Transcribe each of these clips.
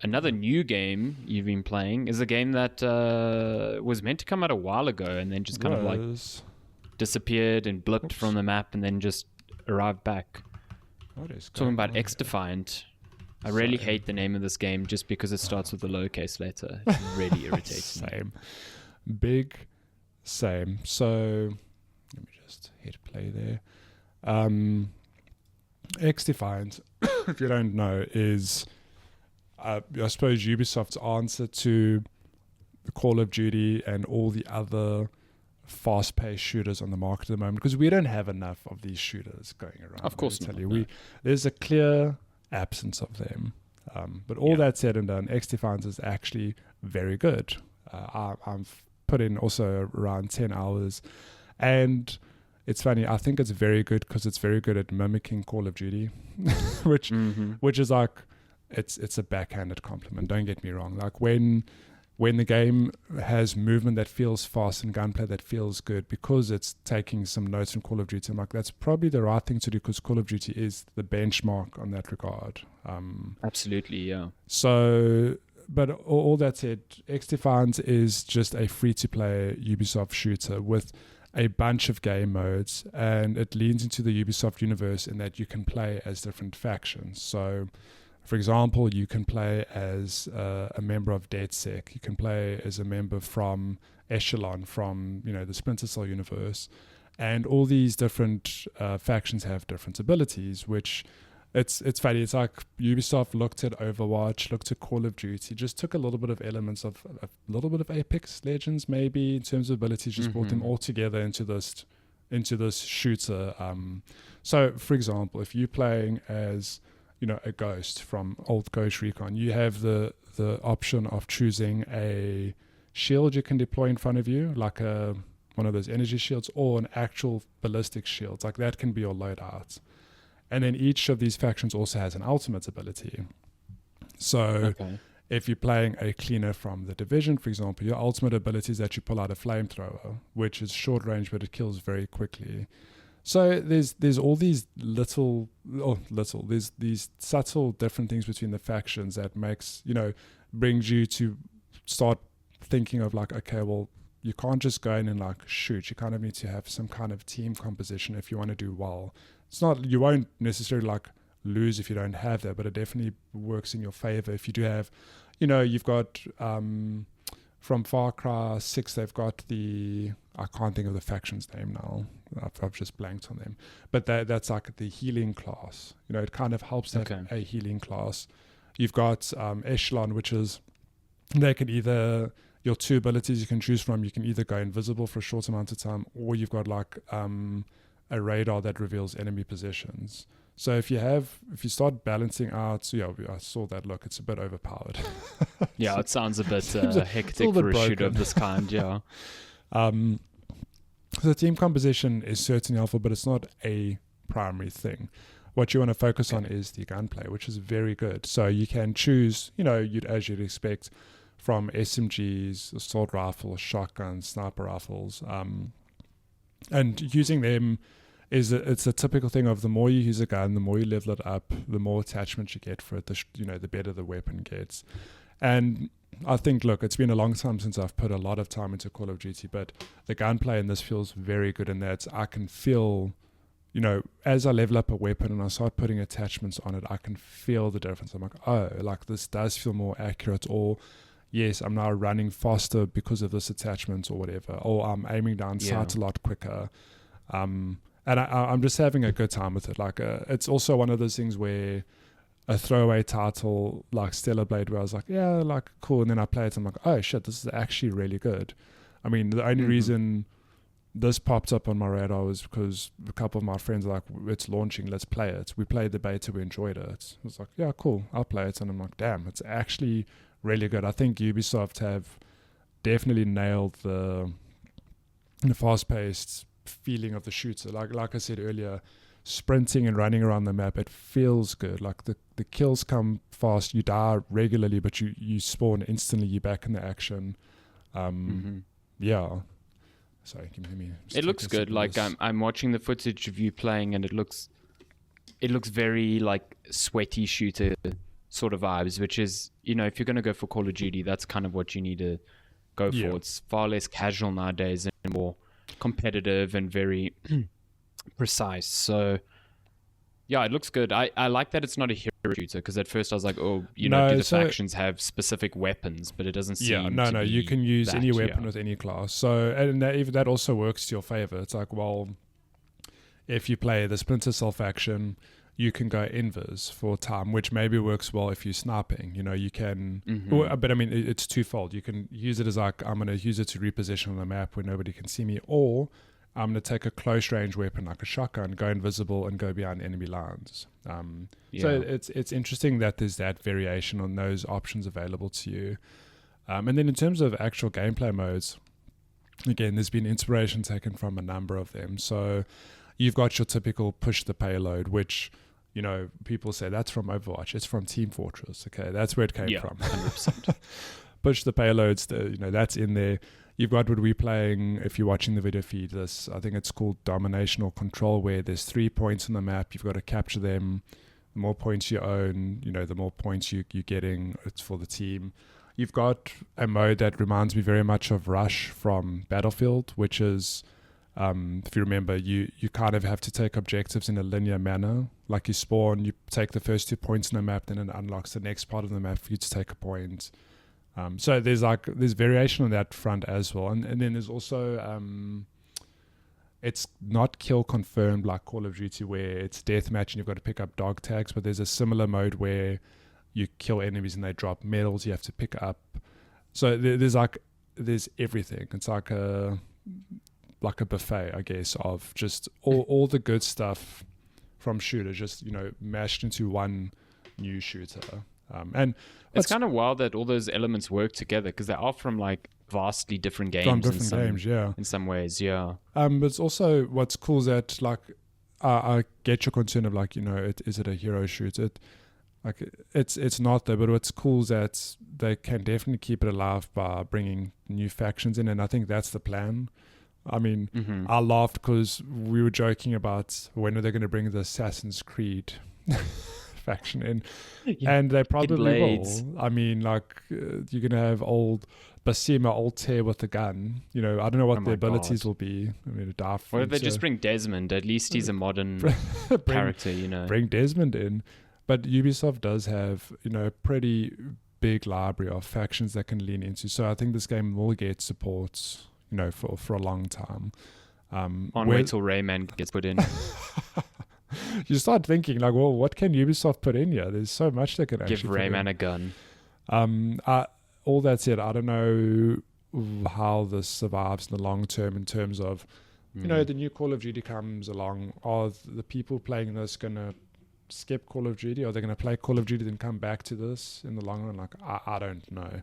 another new game you've been playing is a game that was meant to come out a while ago and then just kind of like disappeared and blipped from the map and then just arrived back. What is Talking about here? XDefiant. I really hate the name of this game just because it starts with a lowercase letter. It really irritates me. Same. So let me just hit play there. XDefiant, if you don't know, is I suppose Ubisoft's answer to Call of Duty and all the other fast-paced shooters on the market at the moment, because we don't have enough of these shooters going around. Of course not. There's a clear absence of them. But all that said and done, XDefiant is actually very good. I've put in also around 10 hours, and it's funny, I think it's very good because it's very good at mimicking Call of Duty, which is like, it's a backhanded compliment, don't get me wrong. Like when the game has movement that feels fast and gunplay that feels good, because it's taking some notes from Call of Duty, I'm like, that's probably the right thing to do, because Call of Duty is the benchmark on that regard. Absolutely, yeah. So, but all that said, XDefiant is just a free-to-play Ubisoft shooter with a bunch of game modes, and it leans into the Ubisoft universe in that you can play as different factions. So, for example, you can play as a member of DedSec. You can play as a member from Echelon, from the Splinter Cell universe, and all these different factions have different abilities. Which it's funny. It's like Ubisoft looked at Overwatch, looked at Call of Duty, just took a little bit of elements of a little bit of Apex Legends, maybe in terms of abilities, just brought them all together into this shooter. So, for example, if you're playing as a ghost from old Ghost Recon, you have the option of choosing a shield you can deploy in front of you, like one of those energy shields, or an actual ballistic shield. Like that can be your loadout. And then each of these factions also has an ultimate ability. So if you're playing a cleaner from the Division, for example, your ultimate ability is that you pull out a flamethrower, which is short range, but it kills very quickly. So there's all these there's these subtle different things between the factions that brings you to start thinking of like, okay, well, you can't just go in and like shoot. You kind of need to have some kind of team composition if you want to do well. You won't necessarily like lose if you don't have that, but it definitely works in your favor if you do have, you've got from Far Cry 6, they've got I can't think of the faction's name now. I've just blanked on them. But that's like the healing class. It kind of helps that a healing class. You've got Echelon, which is, they can either, your two abilities you can choose from, you can either go invisible for a short amount of time, or you've got like a radar that reveals enemy positions. So if you start balancing out, I saw that. Look, it's a bit overpowered. Yeah, it sounds a bit hectic for a shooter of this kind. Yeah. So the team composition is certainly helpful, but it's not a primary thing. What you want to focus on is the gunplay, which is very good. So you can choose, as you'd expect, from SMGs, assault rifles, shotguns, sniper rifles, and using them it's a typical thing of the more you use a gun, the more you level it up, the more attachment you get for it, the better the weapon gets. And I think, look, it's been a long time since I've put a lot of time into Call of Duty, but the gunplay in this feels very good in that I can feel, as I level up a weapon and I start putting attachments on it, I can feel the difference. I'm like, oh, like this does feel more accurate, or yes, I'm now running faster because of this attachment or whatever, or I'm aiming down sights a lot quicker. And I'm just having a good time with it. Like, it's also one of those things where a throwaway title like Stellar Blade, where I was like, yeah, like cool, and then I play it and I'm like, oh shit, this is actually really good. I mean, the only reason this popped up on my radar was because a couple of my friends were like, it's launching, let's play it. We played the beta, we enjoyed it. I was like, yeah, cool, I'll play it. And I'm like, damn, it's actually really good. I think Ubisoft have definitely nailed the fast-paced feeling of the shooter. Like I said earlier, sprinting and running around the map, it feels good. Like the kills come fast, you die regularly, but you spawn instantly, you're back in the action. Yeah. Sorry, can you hear me? It looks good. Like I'm watching the footage of you playing, and it looks very like sweaty shooter sort of vibes, which is, if you're going to go for Call of Duty, that's kind of what you need to go for. It's far less casual nowadays and more competitive and very precise. So yeah, it looks good. I like that it's not a hero shooter, because at first I was like, do the factions have specific weapons? But it doesn't seem no, you can use any weapon with any class. So, and that also works to your favor. It's like, well, if you play the Splinter Cell faction, you can go invis for time, which maybe works well if you're sniping. You can, but I mean, it's twofold. You can use it as like, I'm going to use it to reposition on the map where nobody can see me, or I'm going to take a close range weapon like a shotgun, go invisible, and go behind enemy lines. So it's interesting that there's that variation on those options available to you. And then in terms of actual gameplay modes, again, there's been inspiration taken from a number of them. So you've got your typical push the payload, which, people say that's from Overwatch. It's from Team Fortress. Okay, that's where it came from. 100%. Push the payloads, that's in there. You've got what we're playing, if you're watching the video feed, this, I think it's called domination or control, where there's 3 points on the map. You've got to capture them. The more points you own, the more points you're getting. It's for the team. You've got a mode that reminds me very much of Rush from Battlefield, which is, if you remember, you kind of have to take objectives in a linear manner. Like you spawn, you take the first 2 points on the map, then it unlocks the next part of the map for you to take a point. So there's variation on that front as well. And then there's also, it's not kill confirmed like Call of Duty, where it's deathmatch and you've got to pick up dog tags, but there's a similar mode where you kill enemies and they drop medals you have to pick up. So there's everything. It's like a buffet, I guess, of just all the good stuff from shooters, just, mashed into one new shooter. And it's kind of wild that all those elements work together, because they are from like vastly different games. From different games, yeah. In some ways, yeah. But it's also, what's cool is that, like, I get your concern of like, is it a hero shooter? It's not though. But what's cool is that they can definitely keep it alive by bringing new factions in, and I think that's the plan. I mean, I laughed because we were joking about when are they going to bring the Assassin's Creed faction in, and they probably will. I mean, like, you're gonna have old Basima, old Tear with the gun. I don't know what the abilities will be. I mean, what if they just bring Desmond? At least he's a modern character. Bring Desmond in. But Ubisoft does have a pretty big library of factions that can lean into. So I think this game will get support for a long time. Wait till Rayman gets put in. You start thinking like, well, what can Ubisoft put in here? There's so much they can actually give Rayman a gun. All that said, I don't know how this survives in the long term in terms of, the new Call of Duty comes along. Are the people playing this going to skip Call of Duty? Are they going to play Call of Duty then come back to this in the long run? Like, I don't know.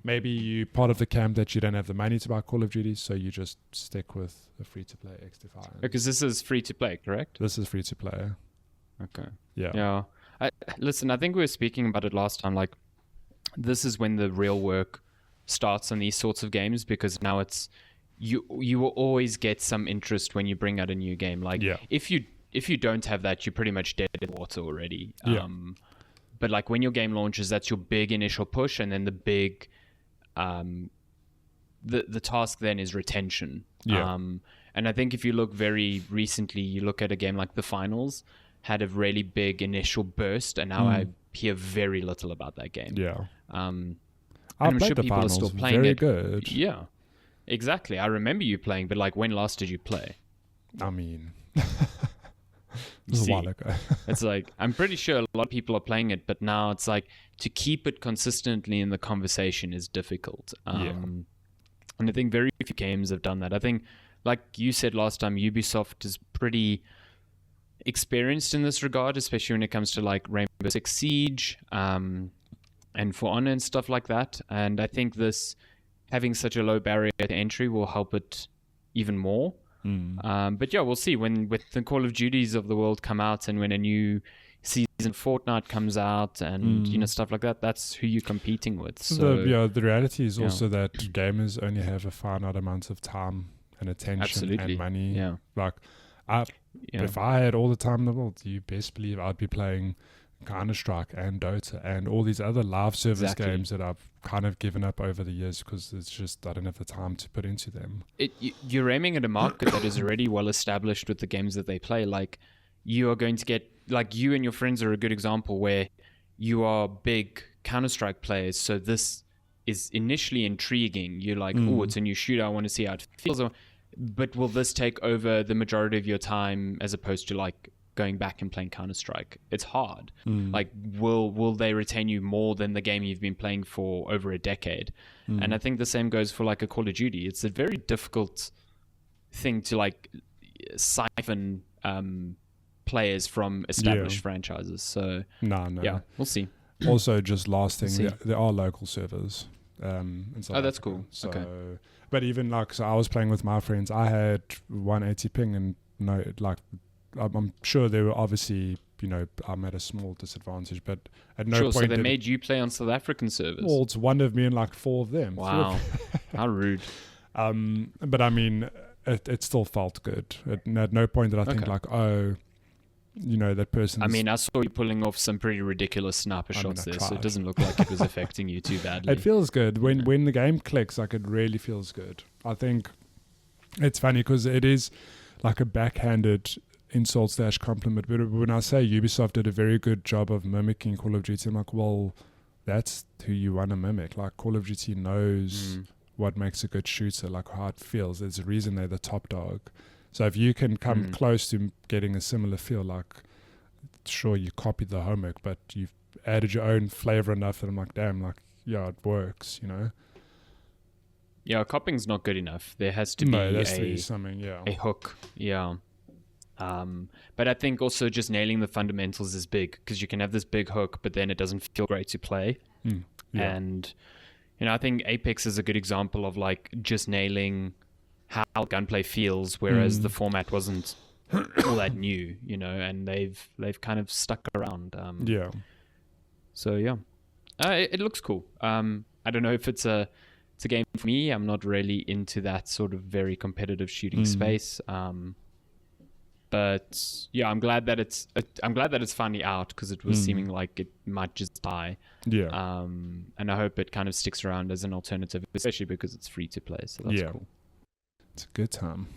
Maybe you're part of the camp that you don't have the money to buy Call of Duty, so you just stick with a free-to-play XDefiant. Because this is free-to-play, correct? This is free-to-play. Okay. Yeah. Listen, I think we were speaking about it last time. Like, this is when the real work starts on these sorts of games, because now it's you will always get some interest when you bring out a new game. Like, if you don't have that, you're pretty much dead in water already. But like when your game launches, that's your big initial push, and then the big the task then is retention. And I think if you look very recently, you look at a game like The Finals, had a really big initial burst, and now I hear very little about that game. I'm sure people are still playing very it. Good. Yeah, exactly. I remember you playing, but like, when last did you play? I mean, it was a while ago. It's like, I'm pretty sure a lot of people are playing it, but now it's like, to keep it consistently in the conversation is difficult. And I think very few games have done that. I think, like you said last time, Ubisoft is pretty experienced in this regard, especially when it comes to like Rainbow Six Siege and For Honor and stuff like that. And I think this having such a low barrier to entry will help it even more. But yeah, we'll see when the Call of Duties of the world come out, and when a new season Fortnite comes out, and stuff like that. That's who you're competing with. So the reality is also that gamers only have a finite amount of time and attention and money. Like, if I had all the time in the world, you best believe I'd be playing Counter-Strike and Dota and all these other live service Exactly. games that I've kind of given up over the years because it's just I don't have the time to put into them. You're aiming at a market that is already well established with the games that they play. Like, you are going to get, like, you and your friends are a good example where you are big Counter-Strike players, so this is initially intriguing. You're like, oh, it's a new shooter, I want to see how it feels. But will this take over the majority of your time as opposed to, like, going back and playing Counter-Strike? It's hard. Like, will they retain you more than the game you've been playing for over a decade? And I think the same goes for, like, a Call of Duty. It's a very difficult thing to, like, siphon players from established franchises. So No. yeah, we'll see. Also, just last thing, there are local servers. In South that's Africa. cool. So, Okay. but even like, so I was playing with my friends. I had 180 ping, and no, like, I'm sure they were obviously, I'm at a small disadvantage, but at no point. So they made you play on South African servers. Well, it's one of me and like 4 of them. Wow, how rude. But I mean, it still felt good. At no point did I think like, oh, that person. I mean, I saw you pulling off some pretty ridiculous sniper shots there, so it doesn't look like it was affecting you too badly. It feels good when the game clicks. Like, it really feels good. I think it's funny because it is like a backhanded insult / compliment. But when I say Ubisoft did a very good job of mimicking Call of Duty, I'm like, well, that's who you want to mimic. Like, Call of Duty knows what makes a good shooter, like how it feels. There's a reason they're the top dog. So if you can come close to getting a similar feel, like, sure, you copied the homework, but you've added your own flavor enough that I'm like, damn, like, yeah, it works, Yeah, copying's not good enough. There has to be something, a hook. Yeah. But I think also just nailing the fundamentals is big, because you can have this big hook, but then it doesn't feel great to play. And, I think Apex is a good example of, like, just nailing how gunplay feels, whereas the format wasn't all that new, and they've kind of stuck around. So yeah, it looks cool. I don't know if it's a game for me. I'm not really into that sort of very competitive shooting space. But yeah, I'm glad that it's finally out, because it was seeming like it might just die. And I hope it kind of sticks around as an alternative, especially because it's free to play. So that's cool. It's a good time.